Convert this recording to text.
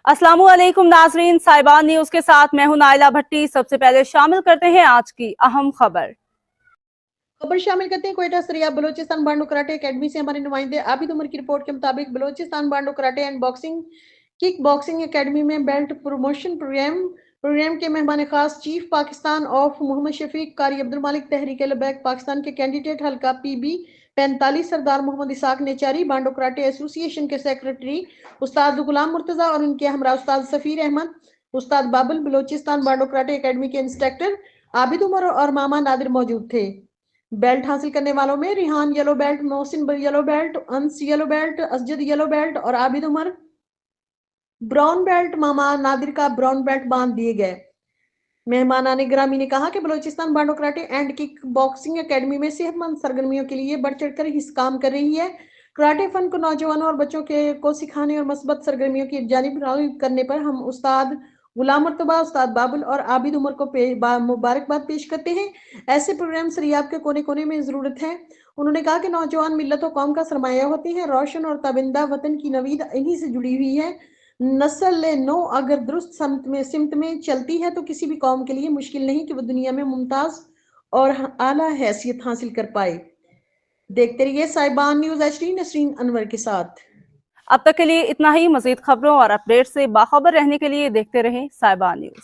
अस्सलामु अलैकुम नाजरीन, साहिबान न्यूज के साथ मैं हूं नाइला भट्टी। सबसे पहले शामिल करते हैं आज की अहम खबर। शामिल करते हैं कोयटा सरिया बलोचिस्तान बांडो कराटे एकेडमी से हमारे नुमाइंदे आबिद उमर की रिपोर्ट के मुताबिक बलोचिस्तान बांडो karate and boxing kick boxing academy में बेल्ट प्रमोशन प्रोग्राम के मेहमान खास चीफ पाकिस्तान ऑफ मोहम्मद शफीक कारी अब्दुल मालिक तहरीक लबैक पाकिस्तान के कैंडिडेट हल्का PB 45 सरदार मोहम्मद इसाक नेचारी बांडो कराटे एसोसिएशन के सेक्रेटरी उस्ताद गुलाम मुर्तजा और उनके हमरा उस्ताद सफीर अहमद, उस्ताद बाबुल बलोचिस्तान बांडो कराटे एकेडमी के इंस्ट्रक्टर आबिद उमर और मामा नादिर मौजूद थे। बेल्ट हासिल करने वालों में Rihan yellow belt, Mohsin yellow belt, Ans yellow belt, Asjad yellow belt और आबिद उमर ब्राउन बेल्ट, मामा नादिर का ब्राउन बेल्ट बांध दिए गए। मेहमानान ग्रामी ने कहा कि बलोचिस्तान बांडो karate and kick boxing academy में सेहतमंद सरगर्मियों के लिए बढ़ चढ़कर इस काम कर रही है। कराटे फन को नौजवानों और बच्चों को सिखाने और मस्बत सरगर्मियों की जानिब राग़िब करने पर हम उस्ताद गुलाम मुर्तबा, उस्ताद बाबुल और आबिद उमर को मुबारकबाद पेश करते हैं। ऐसे प्रोग्राम सरियाब के कोने कोने में जरूरत है। उन्होंने कहा कि नौजवान मिल्लत और कौम का सरमाया होते हैं। रोशन और ताबिंदा वतन की नवीद इन्हीं से जुड़ी हुई है। नस्ल नो अगर दुरुस्त सिमत में चलती है तो किसी भी कौम के लिए मुश्किल नहीं कि वो दुनिया में मुमताज और आला हैसियत हासिल कर पाए। देखते रहिए साहिबान न्यूज HD नसरीन अनवर के साथ। अब तक के लिए इतना ही। मजीद खबरों और अपडेट से बाखबर रहने के लिए देखते रहें साहिबान न्यूज।